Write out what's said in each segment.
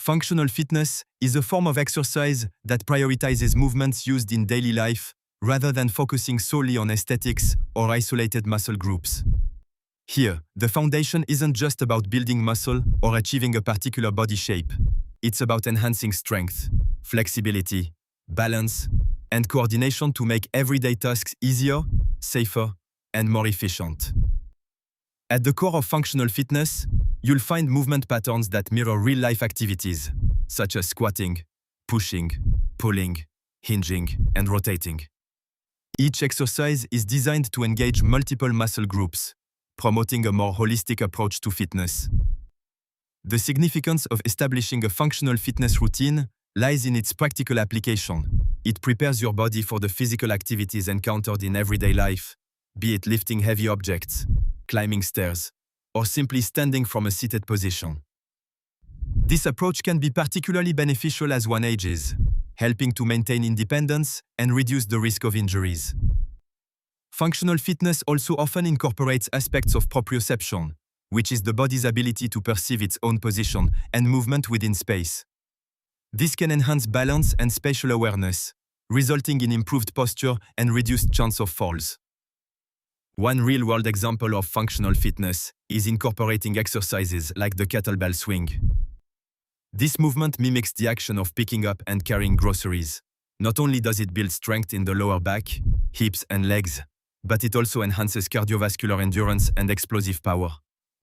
Functional fitness is a form of exercise that prioritizes movements used in daily life rather than focusing solely on aesthetics or isolated muscle groups. Here, the foundation isn't just about building muscle or achieving a particular body shape. It's about enhancing strength, flexibility, balance, and coordination to make everyday tasks easier, safer, and more efficient. At the core of functional fitness, you'll find movement patterns that mirror real-life activities, such as squatting, pushing, pulling, hinging, and rotating. Each exercise is designed to engage multiple muscle groups, promoting a more holistic approach to fitness. The significance of establishing a functional fitness routine lies in its practical application. It prepares your body for the physical activities encountered in everyday life, be it lifting heavy objects, climbing stairs, or simply standing from a seated position. This approach can be particularly beneficial as one ages, helping to maintain independence and reduce the risk of injuries. Functional fitness also often incorporates aspects of proprioception, which is the body's ability to perceive its own position and movement within space. This can enhance balance and spatial awareness, resulting in improved posture and reduced chance of falls. One real-world example of functional fitness is incorporating exercises like the kettlebell swing. This movement mimics the action of picking up and carrying groceries. Not only does it build strength in the lower back, hips, and legs, but it also enhances cardiovascular endurance and explosive power.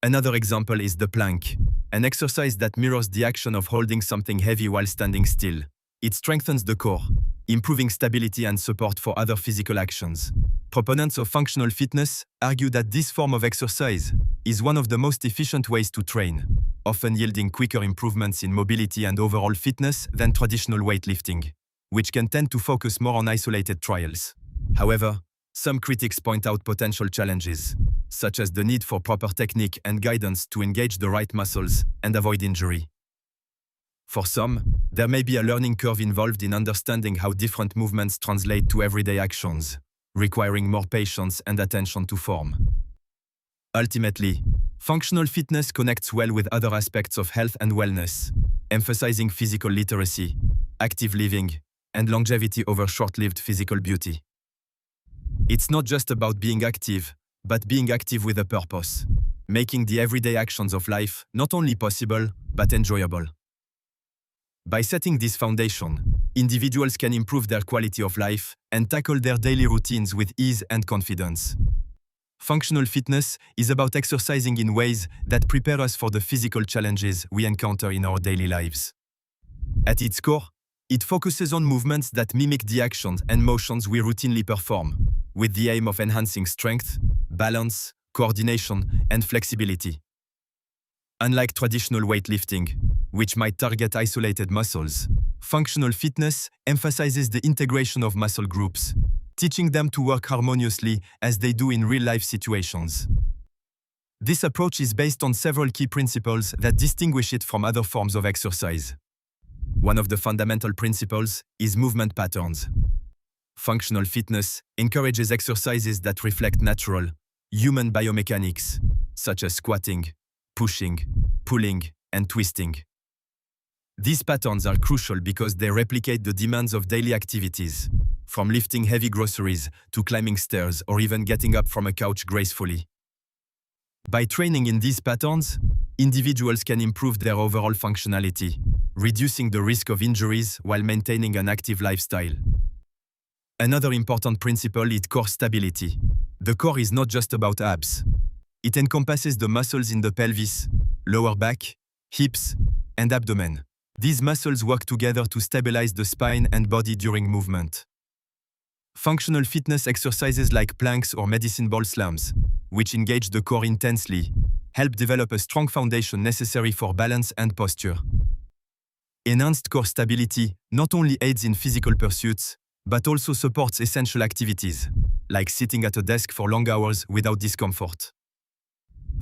Another example is the plank, an exercise that mirrors the action of holding something heavy while standing still. It strengthens the core, improving stability and support for other physical actions. Proponents of functional fitness argue that this form of exercise is one of the most efficient ways to train, often yielding quicker improvements in mobility and overall fitness than traditional weightlifting, which can tend to focus more on isolated trials. However, some critics point out potential challenges, such as the need for proper technique and guidance to engage the right muscles and avoid injury. For some, there may be a learning curve involved in understanding how different movements translate to everyday actions, requiring more patience and attention to form. Ultimately, functional fitness connects well with other aspects of health and wellness, emphasizing physical literacy, active living, and longevity over short-lived physical beauty. It's not just about being active, but being active with a purpose, making the everyday actions of life not only possible, but enjoyable. By setting this foundation, individuals can improve their quality of life and tackle their daily routines with ease and confidence. Functional fitness is about exercising in ways that prepare us for the physical challenges we encounter in our daily lives. At its core, it focuses on movements that mimic the actions and motions we routinely perform, with the aim of enhancing strength, balance, coordination, and flexibility. Unlike traditional weightlifting, which might target isolated muscles, functional fitness emphasizes the integration of muscle groups, teaching them to work harmoniously as they do in real-life situations. This approach is based on several key principles that distinguish it from other forms of exercise. One of the fundamental principles is movement patterns. Functional fitness encourages exercises that reflect natural, human biomechanics, such as squatting, pushing, pulling, and twisting. These patterns are crucial because they replicate the demands of daily activities, from lifting heavy groceries to climbing stairs or even getting up from a couch gracefully. By training in these patterns, individuals can improve their overall functionality, reducing the risk of injuries while maintaining an active lifestyle. Another important principle is core stability. The core is not just about abs. It encompasses the muscles in the pelvis, lower back, hips, and abdomen. These muscles work together to stabilize the spine and body during movement. Functional fitness exercises like planks or medicine ball slams, which engage the core intensely, help develop a strong foundation necessary for balance and posture. Enhanced core stability not only aids in physical pursuits, but also supports essential activities, like sitting at a desk for long hours without discomfort.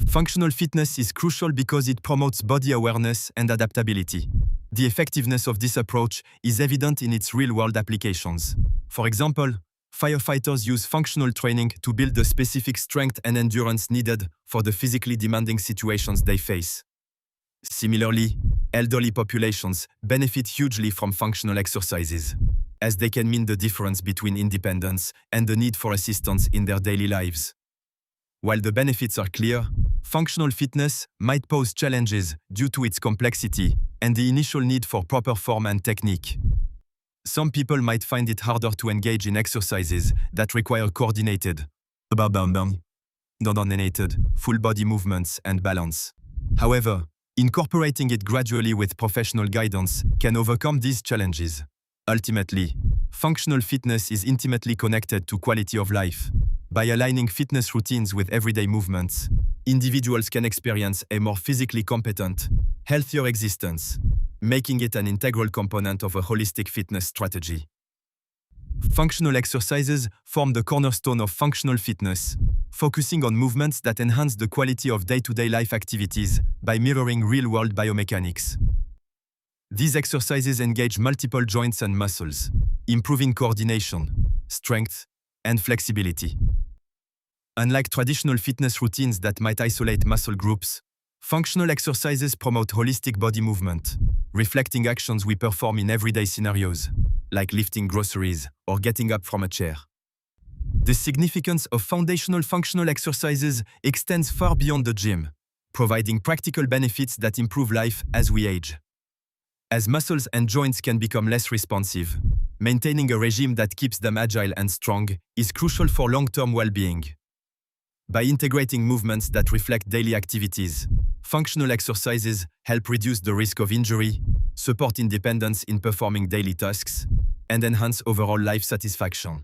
Functional fitness is crucial because it promotes body awareness and adaptability. The effectiveness of this approach is evident in its real-world applications. For example, firefighters use functional training to build the specific strength and endurance needed for the physically demanding situations they face. Similarly, elderly populations benefit hugely from functional exercises, as they can mean the difference between independence and the need for assistance in their daily lives. While the benefits are clear, functional fitness might pose challenges due to its complexity and the initial need for proper form and technique. Some people might find it harder to engage in exercises that require coordinated, full body movements and balance. However, incorporating it gradually with professional guidance can overcome these challenges. Ultimately, functional fitness is intimately connected to quality of life. By aligning fitness routines with everyday movements, individuals can experience a more physically competent, healthier existence, making it an integral component of a holistic fitness strategy. Functional exercises form the cornerstone of functional fitness, focusing on movements that enhance the quality of day-to-day life activities by mirroring real-world biomechanics. These exercises engage multiple joints and muscles, improving coordination, strength, and flexibility. Unlike traditional fitness routines that might isolate muscle groups, functional exercises promote holistic body movement, reflecting actions we perform in everyday scenarios, like lifting groceries or getting up from a chair. The significance of foundational functional exercises extends far beyond the gym, providing practical benefits that improve life as we age. As muscles and joints can become less responsive, maintaining a regime that keeps them agile and strong is crucial for long-term well-being. By integrating movements that reflect daily activities, functional exercises help reduce the risk of injury, support independence in performing daily tasks, and enhance overall life satisfaction.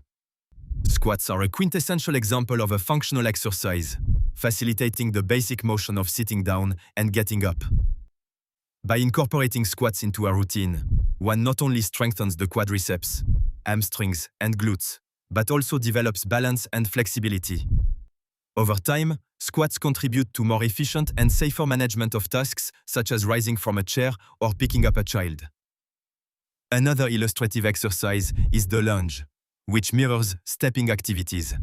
Squats are a quintessential example of a functional exercise, facilitating the basic motion of sitting down and getting up. By incorporating squats into a routine, one not only strengthens the quadriceps, hamstrings, and glutes, but also develops balance and flexibility. Over time, squats contribute to more efficient and safer management of tasks such as rising from a chair or picking up a child. Another illustrative exercise is the lunge, which mirrors stepping activities.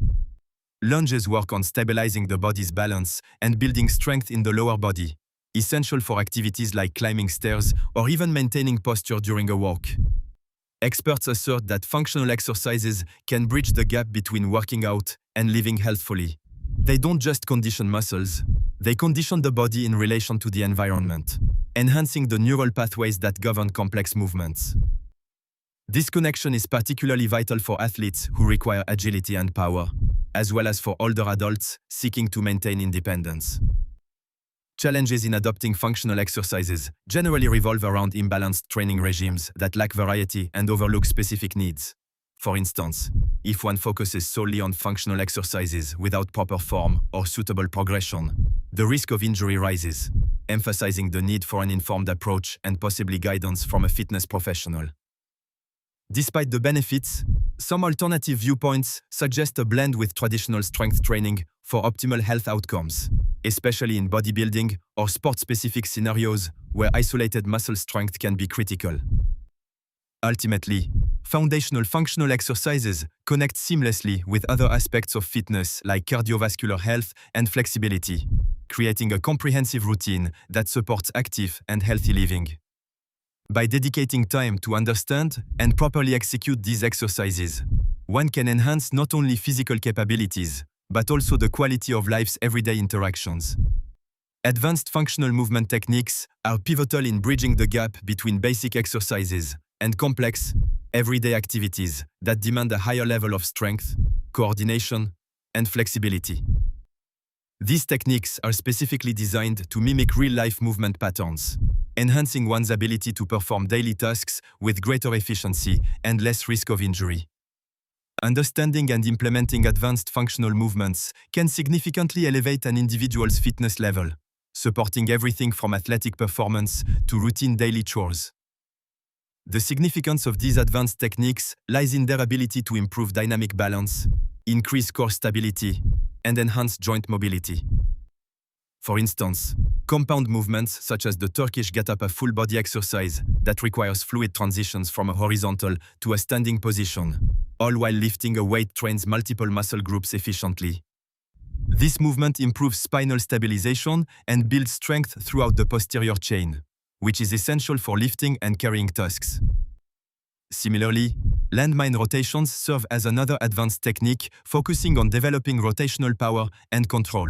Lunges work on stabilizing the body's balance and building strength in the lower body, essential for activities like climbing stairs or even maintaining posture during a walk. Experts assert that functional exercises can bridge the gap between working out and living healthfully. They don't just condition muscles, they condition the body in relation to the environment, enhancing the neural pathways that govern complex movements. This connection is particularly vital for athletes who require agility and power, as well as for older adults seeking to maintain independence. Challenges in adopting functional exercises generally revolve around imbalanced training regimes that lack variety and overlook specific needs. For instance, if one focuses solely on functional exercises without proper form or suitable progression, the risk of injury rises, emphasizing the need for an informed approach and possibly guidance from a fitness professional. Despite the benefits, some alternative viewpoints suggest a blend with traditional strength training for optimal health outcomes, especially in bodybuilding or sport-specific scenarios where isolated muscle strength can be critical. Ultimately, foundational functional exercises connect seamlessly with other aspects of fitness like cardiovascular health and flexibility, creating a comprehensive routine that supports active and healthy living. By dedicating time to understand and properly execute these exercises, one can enhance not only physical capabilities, but also the quality of life's everyday interactions. Advanced functional movement techniques are pivotal in bridging the gap between basic exercises and complex, everyday activities that demand a higher level of strength, coordination, and flexibility. These techniques are specifically designed to mimic real-life movement patterns, enhancing one's ability to perform daily tasks with greater efficiency and less risk of injury. Understanding and implementing advanced functional movements can significantly elevate an individual's fitness level, supporting everything from athletic performance to routine daily chores. The significance of these advanced techniques lies in their ability to improve dynamic balance, increase core stability, and enhance joint mobility. For instance, compound movements such as the Turkish get-up, a full-body exercise that requires fluid transitions from a horizontal to a standing position, all while lifting a weight, trains multiple muscle groups efficiently. This movement improves spinal stabilization and builds strength throughout the posterior chain, which is essential for lifting and carrying tasks. Similarly, landmine rotations serve as another advanced technique focusing on developing rotational power and control.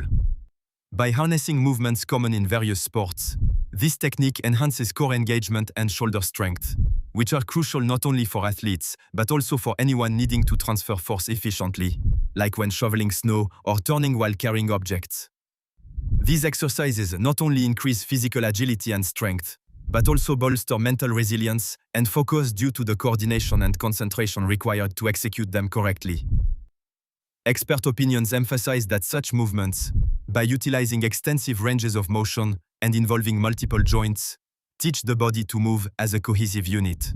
By harnessing movements common in various sports, this technique enhances core engagement and shoulder strength, which are crucial not only for athletes, but also for anyone needing to transfer force efficiently, like when shoveling snow or turning while carrying objects. These exercises not only increase physical agility and strength, but also bolster mental resilience and focus due to the coordination and concentration required to execute them correctly. Expert opinions emphasize that such movements, by utilizing extensive ranges of motion and involving multiple joints, teach the body to move as a cohesive unit.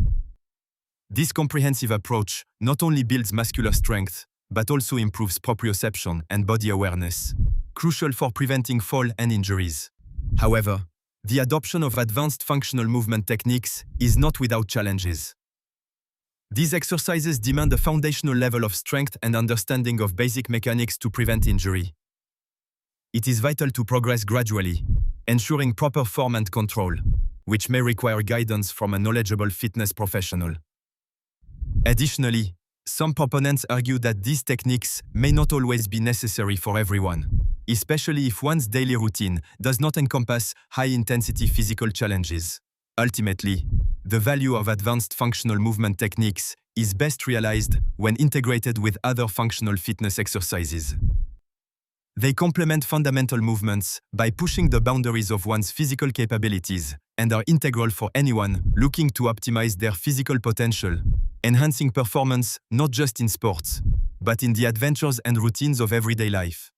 This comprehensive approach not only builds muscular strength, but also improves proprioception and body awareness, crucial for preventing fall and injuries. However, the adoption of advanced functional movement techniques is not without challenges. These exercises demand a foundational level of strength and understanding of basic mechanics to prevent injury. It is vital to progress gradually, ensuring proper form and control, which may require guidance from a knowledgeable fitness professional. Additionally, some proponents argue that these techniques may not always be necessary for everyone, especially if one's daily routine does not encompass high-intensity physical challenges. Ultimately, the value of advanced functional movement techniques is best realized when integrated with other functional fitness exercises. They complement fundamental movements by pushing the boundaries of one's physical capabilities and are integral for anyone looking to optimize their physical potential, enhancing performance not just in sports, but in the adventures and routines of everyday life.